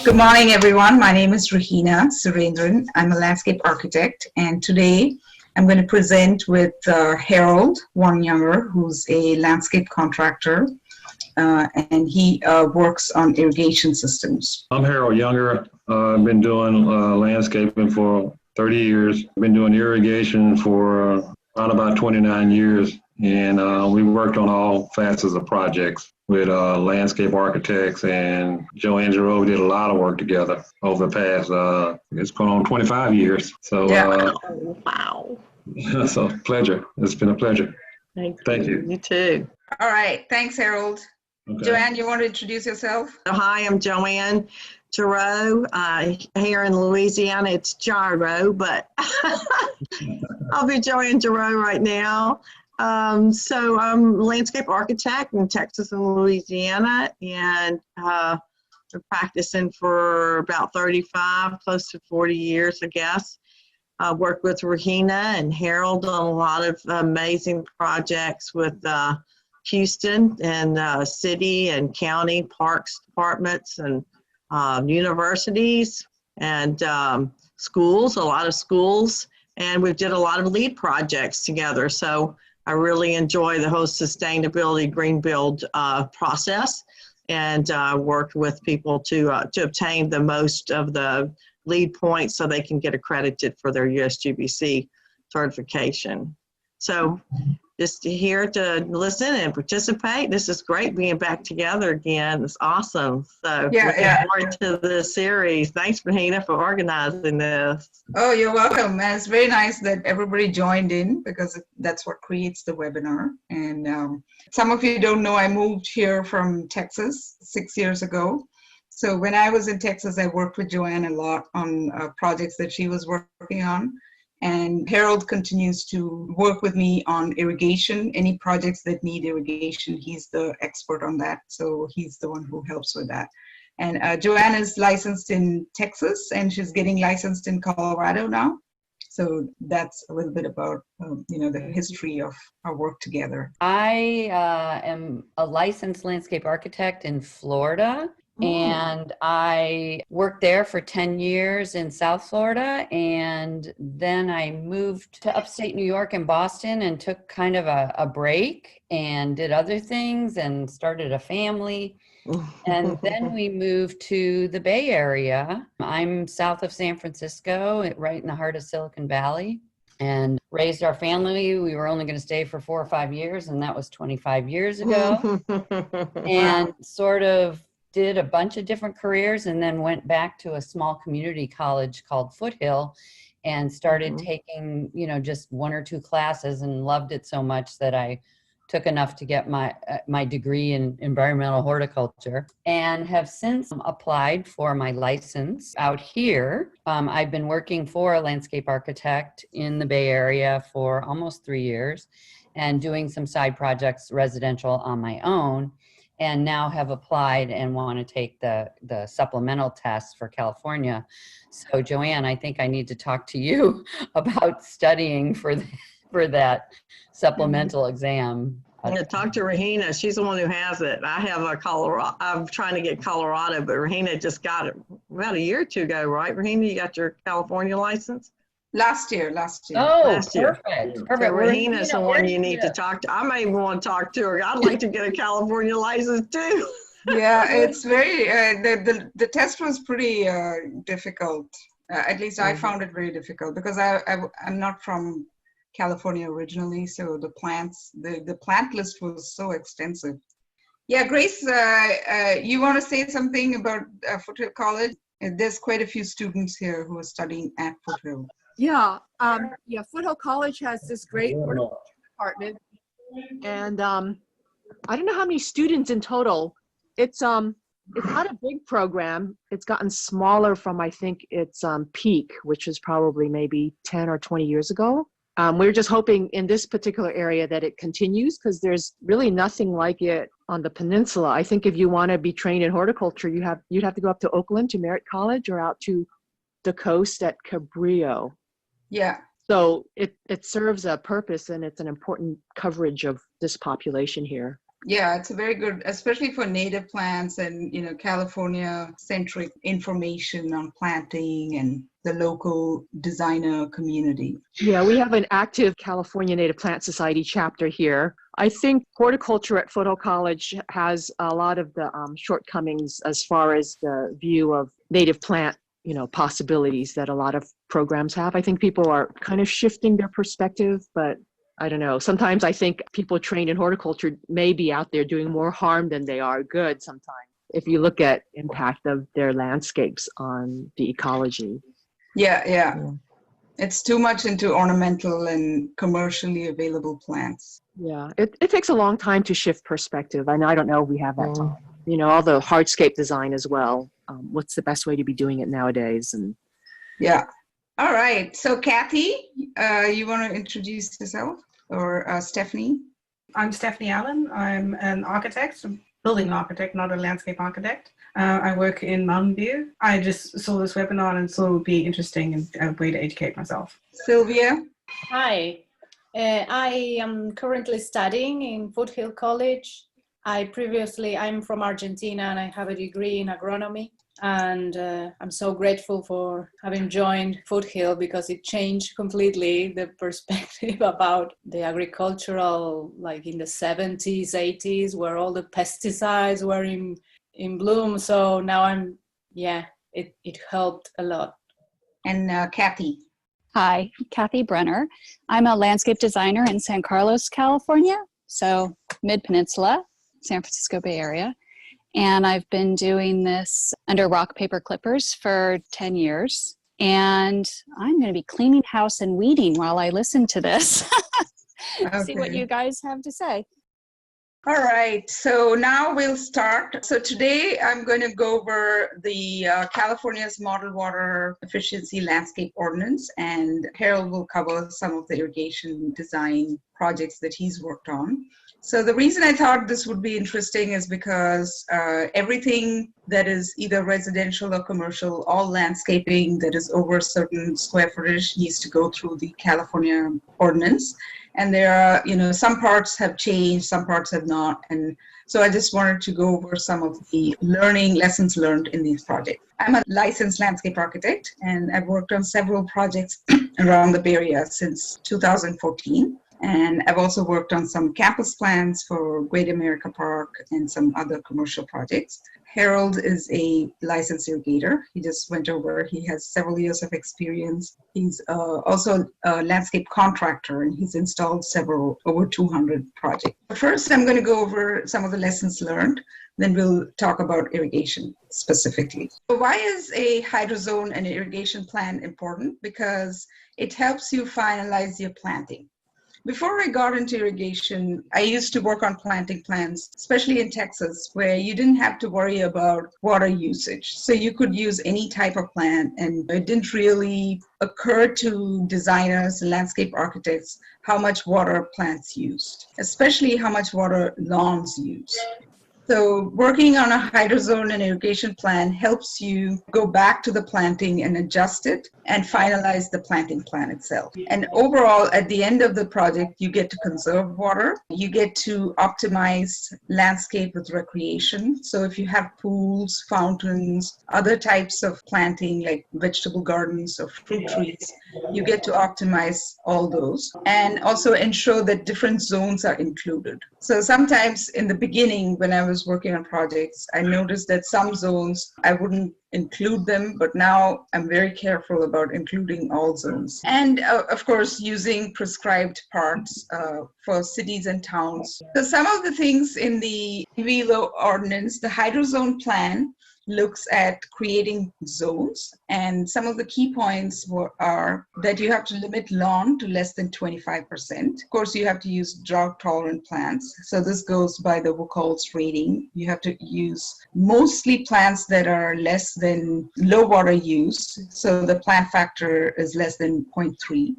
Good morning, everyone. My name is Rahina Surendran. I'm a landscape architect, and today I'm going to present with Harold Warren-Younger, who's a landscape contractor, and he works on irrigation systems. I'm Harold Younger. I've been doing landscaping for 30 years. I've been doing irrigation for around about 29 years, and we worked on all facets of projects with landscape architects, and Joanne Giroux did a lot of work together over the past, it's going on 25 years. So, yeah. Wow. So pleasure. It's been a pleasure. Thank you. You too. All right. Thanks, Harold. Okay. Joanne, you want to introduce yourself? Hi, I'm Joanne Giroux. Here in Louisiana, it's Gyro, but I'll be Joanne Giroux right now. So I'm a landscape architect in Texas and Louisiana, and been practicing for about 35, close to 40 years, I guess. Worked with Rahina and Harold on a lot of amazing projects with Houston and city and county parks departments and universities and schools, a lot of schools, and we did a lot of lead projects together. So I really enjoy the whole sustainability green build process, and worked with people to obtain the most of the lead points so they can get accredited for their USGBC certification. So just here to listen and participate. This is great being back together again. It's awesome. So looking forward to this series. Thanks, Rahina, for organizing this. Oh, you're welcome. And it's very nice that everybody joined in, because that's what creates the webinar. And some of you don't know, I moved here from Texas 6 years ago. So when I was in Texas, I worked with Joanne a lot on projects that she was working on. And Harold continues to work with me on irrigation. Any projects that need irrigation, he's the expert on that. So he's the one who helps with that. And Joanne is licensed in Texas, and she's getting licensed in Colorado now. So that's a little bit about, the history of our work together. I am a licensed landscape architect in Florida. And I worked there for 10 years in South Florida, and then I moved to upstate New York and Boston and took kind of a break and did other things and started a family. And then we moved to the Bay Area. I'm south of San Francisco, right in the heart of Silicon Valley, and raised our family. We were only going to stay for 4 or 5 years, and that was 25 years ago. And sort of did a bunch of different careers, and then went back to a small community college called Foothill and started taking, just 1 or 2 classes, and loved it so much that I took enough to get my degree in environmental horticulture, and have since applied for my license out here. I've been working for a landscape architect in the Bay Area for almost 3 years, and doing some side projects residential on my own, and now have applied and want to take the supplemental test for California. So Joanne, I think I need to talk to you about studying for that supplemental exam. Yeah, talk to Rahina. She's the one who has it. I have a Colorado. I'm trying to get Colorado, but Rahina just got it about a year or two ago, right? Rahina, you got your California license? Last year. Oh, last year. Perfect. So Rahina's the one you need to talk to. I may even want to talk to her. I'd like to get a California license too. Yeah, it's very, the test was pretty difficult. At least I found it very difficult, because I'm not from California originally, so the plant list was so extensive. Yeah, Grace, you want to say something about Foothill College? There's quite a few students here who are studying at Foothill. Yeah, Foothill College has this great department, and I don't know how many students in total. It's not a big program. It's gotten smaller from, I think, its peak, which was probably maybe 10 or 20 years ago. We're just hoping in this particular area that it continues, because there's really nothing like it on the peninsula. I think if you want to be trained in horticulture, you'd have to go up to Oakland to Merritt College, or out to the coast at Cabrillo. Yeah. So it serves a purpose, and it's an important coverage of this population here. Yeah, it's a very good, especially for native plants and, California-centric information on planting and the local designer community. Yeah, we have an active California Native Plant Society chapter here. I think horticulture at Foothill College has a lot of the shortcomings as far as the view of native plant, possibilities that a lot of programs have. I think people are kind of shifting their perspective, but I don't know. Sometimes I think people trained in horticulture may be out there doing more harm than they are good sometimes, if you look at impact of their landscapes on the ecology. Yeah. It's too much into ornamental and commercially available plants. Yeah, it takes a long time to shift perspective. And I don't know if we have that time. All the hardscape design as well. What's the best way to be doing it nowadays? And yeah. All right. So Kathy, you want to introduce yourself, or Stephanie? I'm Stephanie Allen. I'm an architect, a building architect, not a landscape architect. I work in Mountain View. I just saw this webinar and thought it would be interesting and a way to educate myself. Sylvia? Hi, I am currently studying in Foothill College. I'm from Argentina and I have a degree in agronomy. And I'm so grateful for having joined Foothill because it changed completely the perspective about the agricultural, like in the 70s, 80s, where all the pesticides were in bloom. So now it helped a lot. And Kathy? Hi, Kathy Brenner. I'm a landscape designer in San Carlos, California, so mid-peninsula, San Francisco Bay Area. And I've been doing this under rock, paper, clippers for 10 years. And I'm going to be cleaning house and weeding while I listen to this. See what you guys have to say. All right, so now we'll start. So today I'm going to go over the California's Model Water Efficiency Landscape Ordinance, and Harold will cover some of the irrigation design projects that he's worked on. So the reason I thought this would be interesting is because everything that is either residential or commercial, all landscaping that is over a certain square footage needs to go through the California ordinance. And there are, some parts have changed, some parts have not. And so I just wanted to go over some of the lessons learned in these projects. I'm a licensed landscape architect, and I've worked on several projects around the Bay Area since 2014. And I've also worked on some campus plans for Great America Park and some other commercial projects. Harold is a licensed irrigator. He just went over. He has several years of experience. He's also a landscape contractor, and he's installed over 200 projects. First, I'm going to go over some of the lessons learned. Then we'll talk about irrigation specifically. So why is a hydrozone and irrigation plan important? Because it helps you finalize your planting. Before I got into irrigation, I used to work on planting plans, especially in Texas, where you didn't have to worry about water usage. So you could use any type of plant, and it didn't really occur to designers and landscape architects how much water plants used, especially how much water lawns use. So working on a hydrozone and irrigation plan helps you go back to the planting and adjust it and finalize the planting plan itself. And overall, at the end of the project, you get to conserve water. You get to optimize landscape with recreation. So if you have pools, fountains, other types of planting like vegetable gardens or fruit trees, you get to optimize all those and also ensure that different zones are included. So sometimes in the beginning, when I was working on projects, I noticed that some zones I wouldn't include them, but now I'm very careful about including all zones. And of course, using prescribed parts for cities and towns. So some of the things in the WELO ordinance, the hydrozone plan looks at creating zones, and some of the key points are that you have to limit lawn to less than 25%. Of course, you have to use drought tolerant plants. So this goes by the WCALS rating. You have to use mostly plants that are less than low water use. So the plant factor is less than 0.3.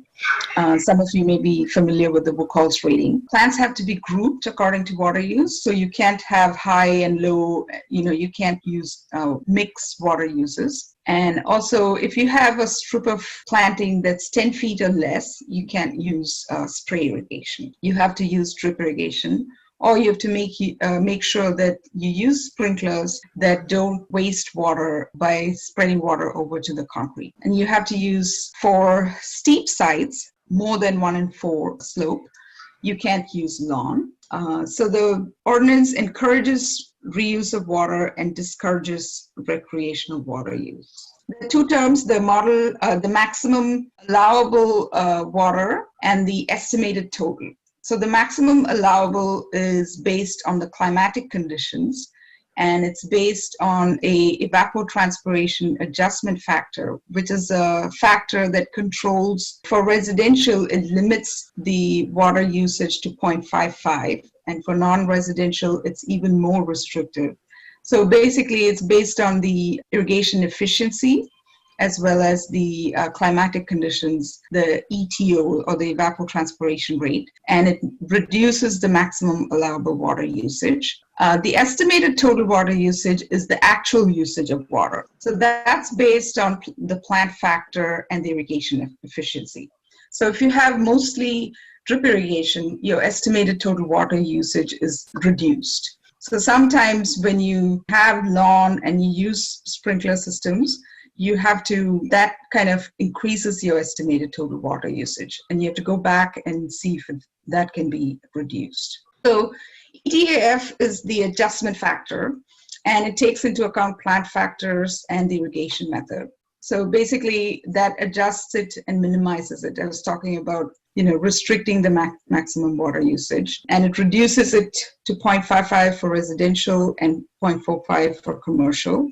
Some of you may be familiar with the WCALS rating. Plants have to be grouped according to water use. So you can't have high and low, you can't use mixed water uses. And also, if you have a strip of planting that's 10 feet or less, you can't use spray irrigation. You have to use drip irrigation or you have to make sure that you use sprinklers that don't waste water by spreading water over to the concrete. And you have to use, for steep sites, more than 1 in 4 slope, you can't use lawn. So the ordinance encourages reuse of water and discourages recreational water use. The two terms, the model, the maximum allowable water and the estimated total. So the maximum allowable is based on the climatic conditions, and it's based on a evapotranspiration adjustment factor, which is a factor that controls, for residential, it limits the water usage to 0.55, and for non-residential, it's even more restrictive. So basically, it's based on the irrigation efficiency, as well as the climatic conditions, the ETWU, or the evapotranspiration rate, and it reduces the maximum allowable water usage. The estimated total water usage is the actual usage of water. So that's based on the plant factor and the irrigation efficiency. So if you have mostly drip irrigation, your estimated total water usage is reduced. So sometimes when you have lawn and you use sprinkler systems, you have to, that kind of increases your estimated total water usage, and you have to go back and see if that can be reduced. So ETAF is the adjustment factor, and it takes into account plant factors and the irrigation method. So basically that adjusts it and minimizes it. I was talking about, restricting the maximum water usage, and it reduces it to 0.55 for residential and 0.45 for commercial.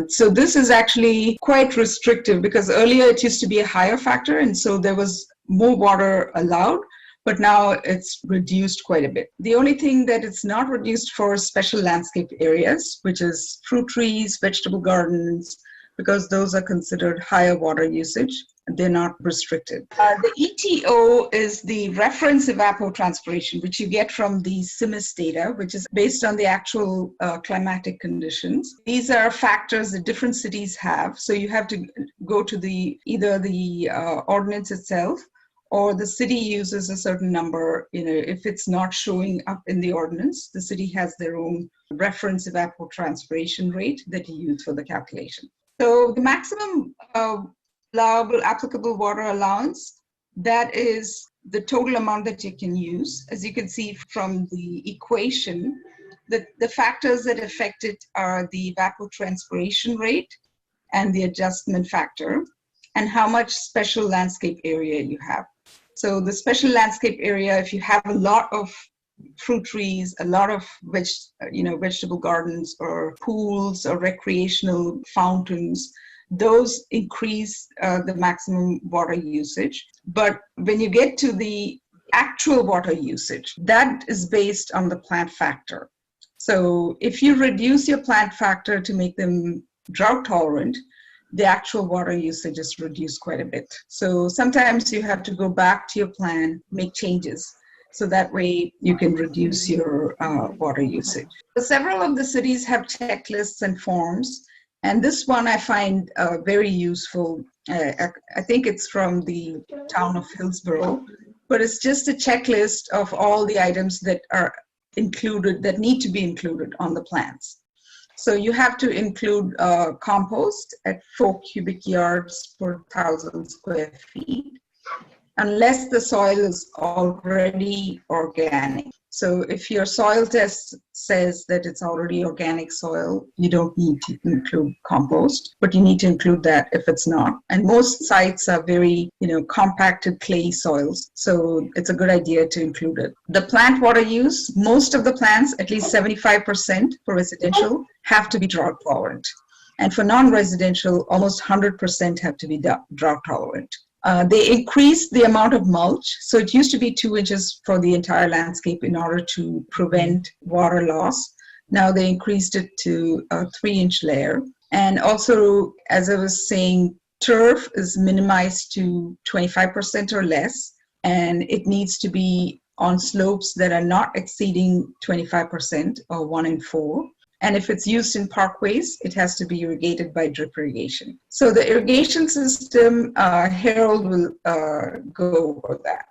So this is actually quite restrictive, because earlier it used to be a higher factor, and so there was more water allowed, but now it's reduced quite a bit. The only thing that it's not reduced for is special landscape areas, which is fruit trees, vegetable gardens, because those are considered higher water usage. They're not restricted. The ETO is the reference evapotranspiration, which you get from the CIMIS data, which is based on the actual climatic conditions. These are factors that different cities have. So you have to go to either the ordinance itself, or the city uses a certain number. If it's not showing up in the ordinance, the city has their own reference evapotranspiration rate that you use for the calculation. So the maximum allowable applicable water allowance, that is the total amount that you can use. As you can see from the equation, the factors that affect it are the evapotranspiration rate and the adjustment factor, and how much special landscape area you have. So the special landscape area, if you have a lot of fruit trees, a lot of vegetable gardens or pools or recreational fountains, those increase the maximum water usage. But when you get to the actual water usage, that is based on the plant factor. So if you reduce your plant factor to make them drought tolerant, the actual water usage is reduced quite a bit. So sometimes you have to go back to your plan, make changes, so that way you can reduce your water usage. Several of the cities have checklists and forms, and this one I find very useful. I think it's from the town of Hillsborough, but it's just a checklist of all the items that are included, that need to be included on the plans. So you have to include compost at 4 cubic yards per 1,000 square feet, unless the soil is already organic. So if your soil test says that it's already organic soil, you don't need to include compost, but you need to include that if it's not. And most sites are very, compacted clay soils, so it's a good idea to include it. The plant water use, most of the plants, at least 75% for residential, have to be drought tolerant. And for non-residential, almost 100% have to be drought tolerant. They increased the amount of mulch. So it used to be 2 inches for the entire landscape in order to prevent water loss. Now they increased it to a 3-inch layer. And also, as I was saying, turf is minimized to 25% or less, and it needs to be on slopes that are not exceeding 25% or 1 in 4. And if it's used in parkways, it has to be irrigated by drip irrigation. So the irrigation system, Harold will go over that.